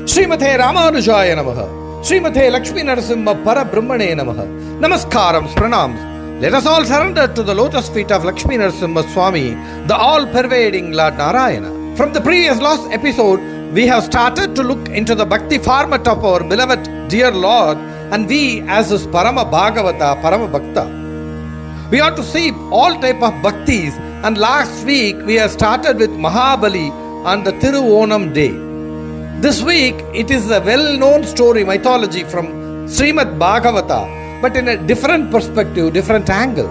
Srimate Ramanujaya Namaha. Srimate Lakshmi Nrusimha Prabhavam-Episode Namaha. Namaskaram, pranams. Let us all surrender to the lotus feet of Lakshmi Nrusimha Swami, the all-pervading Lord Narayana. From the previous last episode, we have started to look into the bhakti format of our beloved dear Lord, and we as his Parama Bhagavata, Parama Bhakta. We ought to see all type of bhaktis, and last week we have started with Mahabali on the Thiruonam day. This week it is a well-known story, mythology from Srimad Bhagavata, but in a different perspective, different angle.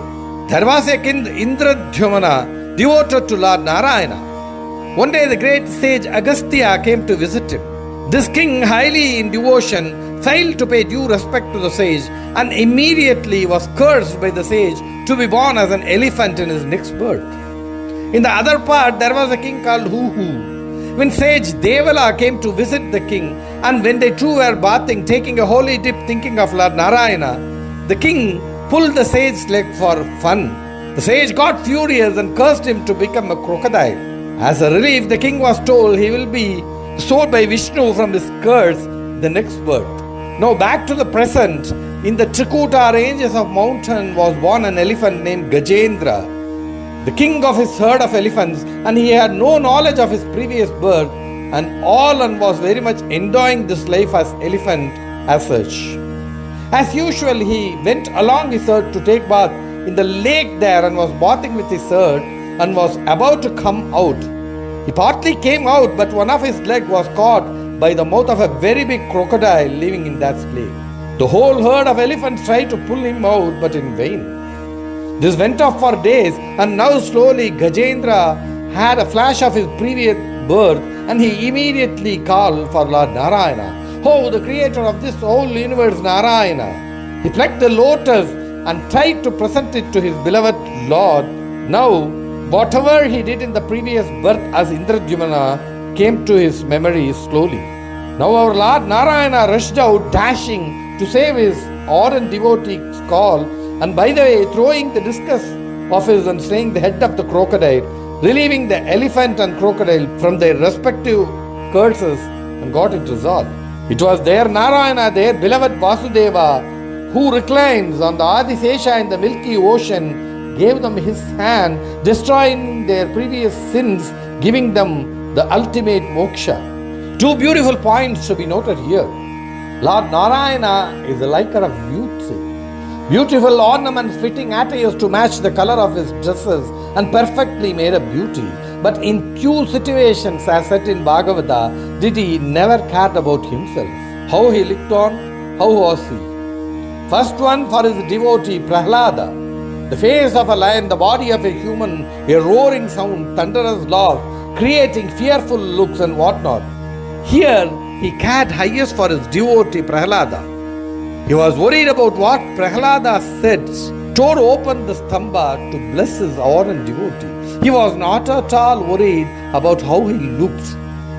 There was a king Nrusimha, devoted to Lord Narayana. One day the great sage Agastya came to visit him. This king, highly in devotion, failed to pay due respect to the sage and immediately was cursed by the sage to be born as an elephant in his next birth. In the other part, there was a king called Huhu. When sage Devala came to visit the king, and when they two were bathing, taking a holy dip, thinking of Lord Narayana, the king pulled the sage's leg for fun. The sage got furious and cursed him to become a crocodile. As a relief, the king was told he will be restored by Vishnu from his curse the next birth. Now back to the present. In the Trikuta ranges of mountain was born an elephant named Gajendra, the king of his herd of elephants, and he had no knowledge of his previous birth, and was very much enjoying this life as elephant as such. As usual, he went along his herd to take bath in the lake there and was bathing with his herd and was about to come out. He partly came out, but one of his legs was caught by the mouth of a very big crocodile living in that lake. The whole herd of elephants tried to pull him out, but in vain. This went off for days, and now slowly Gajendra had a flash of his previous birth, and he immediately called for Lord Narayana. Oh, the creator of this whole universe, Narayana. He plucked the lotus and tried to present it to his beloved Lord. Now, whatever he did in the previous birth as Nrusimha came to his memory slowly. Now our Lord Narayana rushed out, dashing to save his ardent devotee's call, and by the way, throwing the discus of his and slaying the head of the crocodile, relieving the elephant and crocodile from their respective curses, and got it resolved. It was their Narayana, their beloved Vasudeva, who reclines on the Adisesha in the milky ocean, gave them his hand, destroying their previous sins, giving them the ultimate moksha. Two beautiful points to be noted here. Lord Narayana is the liker of beauty. Beautiful ornaments fitting attires to match the color of his dresses and perfectly made a beauty. But in few situations, as said in Bhagavata, did he never cared about himself. How he looked on, how was he? First one for his devotee Prahlada. The face of a lion, the body of a human, a roaring sound, thunderous laugh, creating fearful looks and whatnot. Here, he cared highest for his devotee Prahlada. He was worried about what Prahlada said, tore open the stamba to bless his ardent devotee. He was not at all worried about how he looked.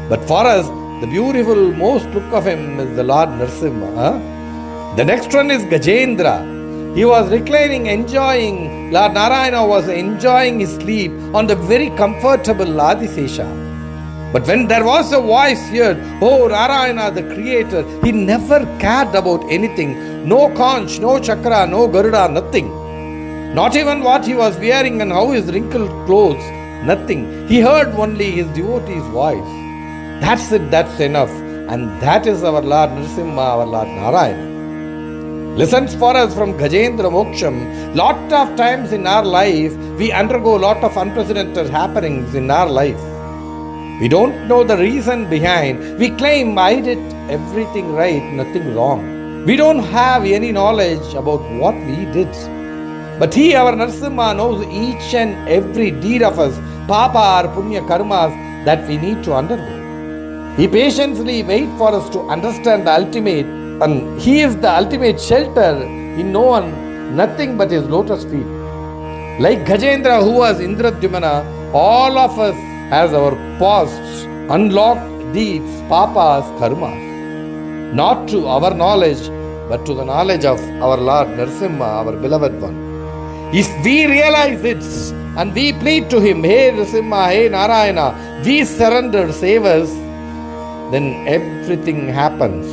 But for us, the beautiful most look of him is the Lord Nrusimha. The next one is Gajendra. He was reclining, enjoying, Lord Narayana was enjoying his sleep on the very comfortable Adisesha. But when there was a voice heard, oh Narayana, the creator, he never cared about anything. No conch, no chakra, no garuda, nothing. Not even what he was wearing and how his wrinkled clothes, nothing. He heard only his devotee's voice. That's it, that's enough. And that is our Lord Nrusimha, our Lord Narayana. Lessons for us from Gajendra Moksham. Lot of times in our life, we undergo lot of unprecedented happenings in our life. We don't know the reason behind. We claim I did everything right, nothing wrong. We don't have any knowledge about what we did. But he, our Nrusimha, knows each and every deed of us, papa or punya karmas, that we need to undergo. He patiently waits for us to understand the ultimate, and he is the ultimate shelter in no one, nothing but his lotus feet. Like Gajendra, who was Nrusimha, all of us as our past unlocked deeds, papas, karmas, not to our knowledge, but to the knowledge of our Lord Nrusimha, our beloved one. If we realize it and we plead to him, hey Nrusimha, hey Narayana, we surrender, save us, then everything happens.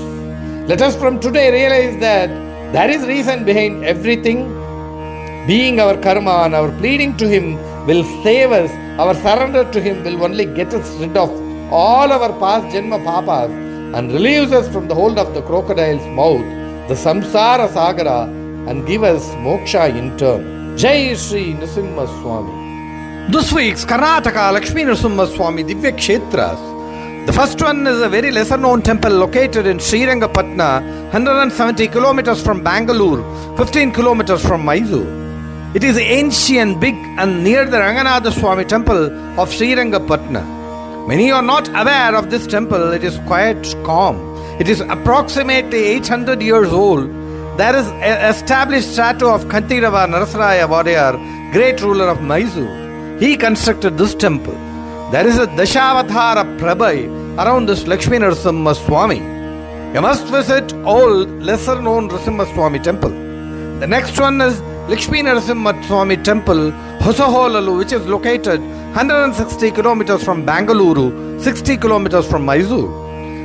Let us from today realize that there is reason behind everything. Being our karma and our pleading to Him will save us. Our surrender to Him will only get us rid of all our past Janma Papas and relieves us from the hold of the crocodile's mouth, the samsara sagara, and give us moksha in turn. Jai Shri Nrusimha Swami. This week's Karnataka Lakshmi Nrusimha Swami Divya Kshetras. The first one is a very lesser known temple located in Srirangapatna, 170 kilometers from Bangalore, 15 kilometers from Mysore. It is ancient, big and near the Ranganatha Swami temple of Srirangapatna. Many are not aware of this temple. It is quite calm. It is approximately 800 years old. There is an established statue of Kantirava Narasaraya Wadiyar, great ruler of Mysore. He constructed this temple. There is a Dashavatara Prabhai around this Lakshmi Nrusimha Swami. You must visit old, lesser known Nrusimha Swami temple. The next one is Lakshmi Nrusimha Swami temple, Hosaholalu, which is located 160 kilometers from Bangalore, 60 kilometers from Mysore.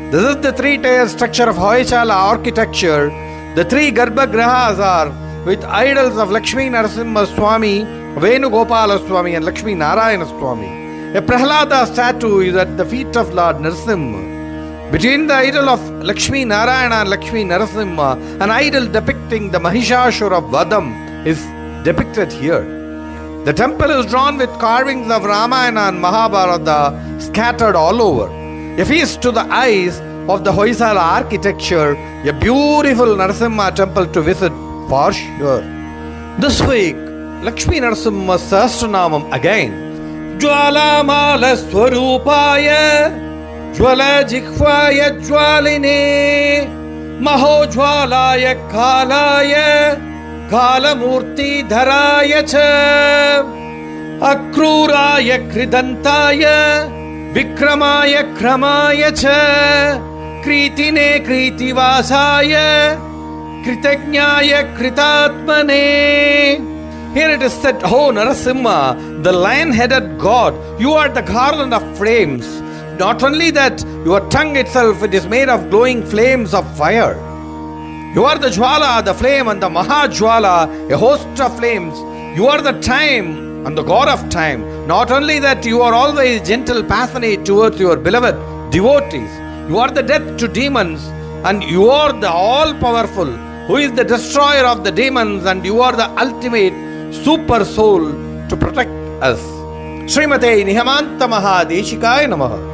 This is the three-tier structure of Hoysala architecture. The three Garbhagrahas are with idols of Lakshmi Narasimha Swami, Venugopala Swami and Lakshmi Narayana Swami. A Prahlada statue is at the feet of Lord Narasimha. Between the idol of Lakshmi Narayana and Lakshmi Narasimha, an idol depicting the Mahishasura of Vadam is depicted here. The temple is drawn with carvings of Ramayana and Mahabharata scattered all over. A feast to the eyes of the Hoysala architecture, a beautiful Narasimha temple to visit for sure. This week, Lakshmi Narasimha Sahasranamam again. Jwala Mala Swarupaya, Jwala Jikhvaya Jwaline, Maho Jwalaya Kalaya, Kalamurti Dharaya Cha, Akruraya Kridantaya, Vikramaya Kramaya Cha, Kritine Kritivasaya, Kritagnyaya Kritatmane. Here it is said, Oh Narasimha, the lion-headed god, you are the garland of flames. Not only that, your tongue itself, it is made of glowing flames of fire. You are the Jwala, the flame, and the Mahajwala, a host of flames. You are the time and the god of time. Not only that, you are always gentle, passionate towards your beloved devotees. You are the death to demons, and you are the all-powerful, who is the destroyer of the demons, and you are the ultimate super soul to protect us. Srimate Nihamanta Mahadeshikaya Namaha.